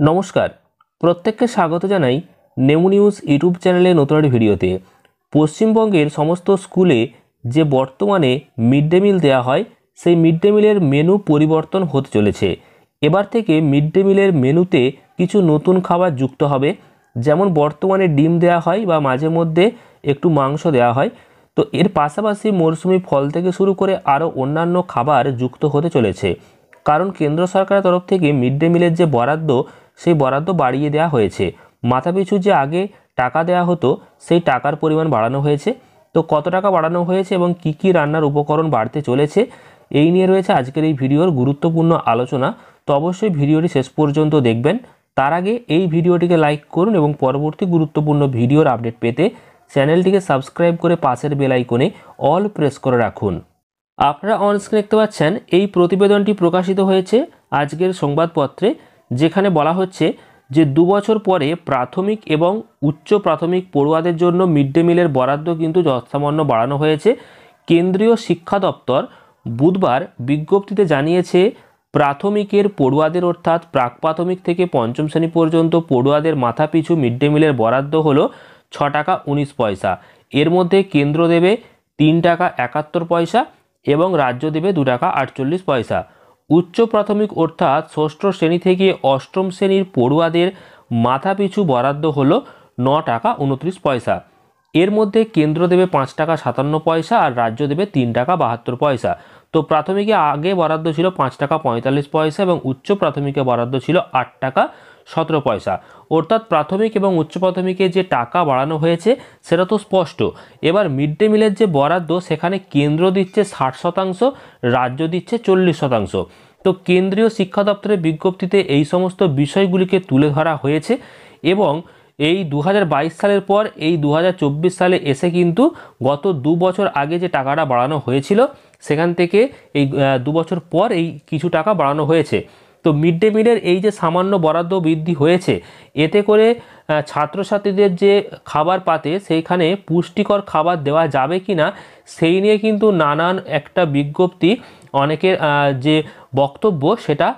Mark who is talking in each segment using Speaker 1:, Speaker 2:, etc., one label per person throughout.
Speaker 1: নমস্কার, প্রত্যেককে স্বাগত জানাই নেমু নিউজ ইউটিউব চ্যানেলে নতুন একটি ভিডিওতে। পশ্চিমবঙ্গের সমস্ত স্কুলে যে বর্তমানে মিড ডে মিল দেওয়া হয়, সেই মিড ডে মিলের মেনু পরিবর্তন হতে চলেছে। এবার থেকে মিড ডে মিলের মেনুতে কিছু নতুন খাবার যুক্ত হবে। যেমন বর্তমানে ডিম দেওয়া হয় বা মাঝে মধ্যে একটু মাংস দেওয়া হয়, তো এর পাশাপাশি মরশুমি ফল থেকে শুরু করে আরও অন্যান্য খাবার যুক্ত হতে চলেছে। কারণ কেন্দ্র সরকারের তরফ থেকে মিড ডে মিলের যে বরাদ্দ, সেই বরাদ্দ বাড়িয়ে দেওয়া হয়েছে। মাথাপিছু যে আগে টাকা দেওয়া হতো, সেই টাকার পরিমাণ বাড়ানো হয়েছে। তো কত টাকা বাড়ানো হয়েছে এবং কি কি রান্নার উপকরণ বাড়তে চলেছে, এই নিয়ে রয়েছে আজকের এই ভিডিওর গুরুত্বপূর্ণ আলোচনা। তো অবশ্যই ভিডিওটি শেষ পর্যন্ত দেখবেন। তার আগে এই ভিডিওটিকে লাইক করুন এবং পরবর্তী গুরুত্বপূর্ণ ভিডিওর আপডেট পেতে চ্যানেলটিকে সাবস্ক্রাইব করে পাশের বেল আইকনে অল প্রেস করে রাখুন। আপনারা অনস্ক্রিন দেখতে পাচ্ছেন এই প্রতিবেদনটি প্রকাশিত হয়েছে আজকের সংবাদপত্রে, যেখানে বলা হচ্ছে যে 2 বছর পরে প্রাথমিক এবং উচ্চ প্রাথমিক পড়ুয়াদের জন্য মিড ডে মিলের বরাদ্দ কিন্তু যথাসামান্য বাড়ানো হয়েছে। কেন্দ্রীয় শিক্ষা দপ্তর বুধবার বিজ্ঞপ্তিতে জানিয়েছে, প্রাথমিকের পড়ুয়াদের অর্থাৎ প্রাক প্রাথমিক থেকে পঞ্চম শ্রেণী পর্যন্ত পড়ুয়াদের মাথাপিছু মিড ডে মিলের বরাদ্দ হলো 6 টাকা 19 পয়সা। এর মধ্যে কেন্দ্র দেবে 3 টাকা 71 পয়সা এবং রাজ্য দেবে 2 টাকা 48 পয়সা। উচ্চ প্রাথমিক অর্থাৎ ষষ্ঠ শ্রেণী থেকে অষ্টম শ্রেণীর পড়ুয়াদের মাথাপিছু বরাদ্দ হলো 9 টাকা 29 পয়সা। এর মধ্যে কেন্দ্র দেবে 5 টাকা 57 পয়সা আর রাজ্য দেবে 3 টাকা 72 পয়সা। তো প্রাথমিকে আগে বরাদ্দ ছিল 5 টাকা 45 পয়সা এবং উচ্চ প্রাথমিকে বরাদ্দ ছিল 8 টাকা 17 পয়সা। অর্থাৎ প্রাথমিক এবং উচ্চ প্রাথমিকে যে টাকা বাড়ানো হয়েছে সেটা তো স্পষ্ট। এবার মিড ডে মিলের যে বরাদ্দ, সেখানে কেন্দ্র দিচ্ছে 60%, রাজ্য দিচ্ছে 40%। তো কেন্দ্রীয় শিক্ষা দপ্তরের বিজ্ঞপ্তিতে এই সমস্ত বিষয়গুলিকে তুলে ধরা হয়েছে এবং এই 2022 সালের পর এই 2024 সালে এসে কিন্তু গত 2 বছর আগে যে টাকাটা বাড়ানো হয়েছিল, সেখান থেকে এই 2 বছর পর এই কিছু টাকা বাড়ানো হয়েছে। তো মিড ডে মিলের এই যে সামান্য বরাদ্দ বৃদ্ধি হয়েছে, এতে করে ছাত্রছাত্রীদের যে খাবার পাতে সেইখানে পুষ্টিকর খাবার দেওয়া যাবে কি না, সেই নিয়ে কিন্তু নানান একটা বিজ্ঞপ্তি, অনেকের যে বক্তব্য সেটা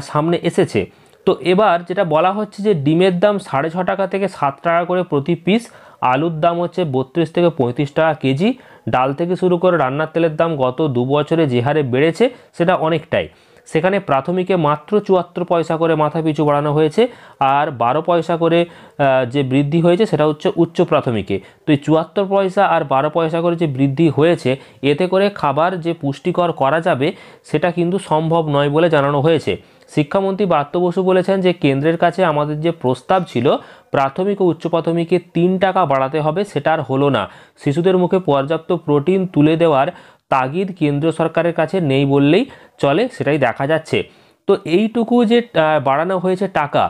Speaker 1: সামনে এসেছে। তো এবার যেটা বলা হচ্ছে যে ডিমের দাম 6.5 টাকা থেকে 7 টাকা করে প্রতি পিস, আলুর দাম হচ্ছে 32 থেকে 35 টাকা কেজি, ডাল থেকে শুরু করে রান্নার তেলের দাম গত 2 বছরে যে হারে বেড়েছে সেটা অনেকটাই। সেখানে প্রাথমিকে মাত্র 74 পয়সা করে মাথাপিছু বাড়ানো হয়েছে আর 12 পয়সা করে যে বৃদ্ধি হয়েছে সেটা হচ্ছে উচ্চ প্রাথমিকে। তো এই 74 পয়সা আর 12 পয়সা করে যে বৃদ্ধি হয়েছে, এতে করে খাবার যে পুষ্টিকর করা যাবে সেটা কিন্তু সম্ভব নয় বলে জানানো হয়েছে। শিক্ষামন্ত্রী ব্রাত্য বসু বলেছেন যে কেন্দ্রের কাছে আমাদের যে প্রস্তাব ছিল প্রাথমিক ও উচ্চ প্রাথমিকে 3 টাকা বাড়াতে হবে, সেটা আর হলো না। শিশুদের মুখে পর্যাপ্ত প্রোটিন তুলে দেওয়ার তাগিদ কেন্দ্র সরকারের কাছে নেই বললেই চলে, সেটাই দেখা যাচ্ছে। তো এইটুকু যে বাড়ানো হয়েছে টাকা,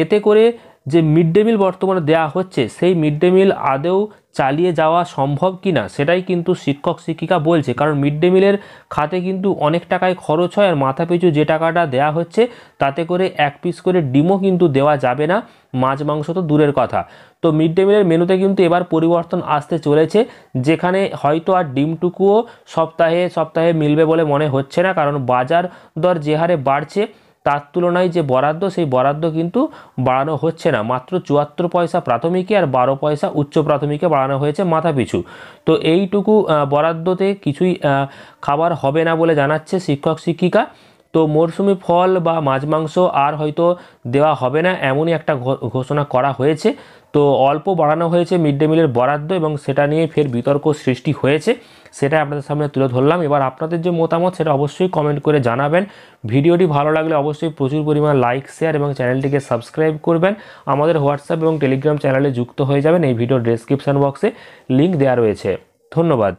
Speaker 1: এতে করে যে মিড ডে মিল বর্তমানে দেওয়া হচ্ছে, সেই মিড ডে মিল আদৌ চালিয়ে যাওয়া সম্ভব কি না সেটাই কিন্তু শিক্ষক শিক্ষিকা বলছে। কারণ মিড ডে মিলের খাতে কিন্তু অনেক টাকায় খরচ হয় আর মাথাপিছু যে টাকাটা দেওয়া হচ্ছে তাতে করে 1 পিস করে ডিমও কিন্তু দেওয়া যাবে না, মাছ মাংস তো দূরের কথা। তো মিড ডে মিলের মেনুতে কিন্তু এবার পরিবর্তন আসতে চলেছে, যেখানে হয়তো আর ডিমটুকুও সপ্তাহে সপ্তাহে মিলবে বলে মনে হচ্ছে না। কারণ বাজার দর যে হারে বাড়ছে, তার তুলনায় যে বরাদ্দ, সেই বরাদ্দ কিন্তু বাড়ানো হচ্ছে না। মাত্র 74 পয়সা প্রাথমিকে আর 12 পয়সা উচ্চ প্রাথমিকে বাড়ানো হয়েছে মাথাপিছু। তো এইটুকু বরাদ্দতে কিছুই খাবার হবে না বলে জানাচ্ছে শিক্ষক শিক্ষিকা। তো মরশুমি ফল বা মাছ মাংস আর হয়তো দেওয়া হবে না, এমনই একটা ঘোষণা করা হয়েছে। তো অল্প বাড়ানো হয়েছে মিড ডে মিলের বরাদ্দ এবং সেটা নিয়ে ফের বিতর্ক সৃষ্টি হয়েছে, সেটা আপনাদের সামনে তুলে ধরলাম। এবার আপনাদের যে মতামত সেটা অবশ্যই কমেন্ট করে জানাবেন। ভিডিওটি ভালো লাগলে অবশ্যই প্রচুর পরিমাণ লাইক, শেয়ার এবং চ্যানেলটিকে সাবস্ক্রাইব করবেন। আমাদের হোয়াটসঅ্যাপ এবং টেলিগ্রাম চ্যানেলে যুক্ত হয়ে যাবেন, এই ভিডিওর ডেসক্রিপশন বক্সে লিঙ্ক দেওয়া রয়েছে। ধন্যবাদ।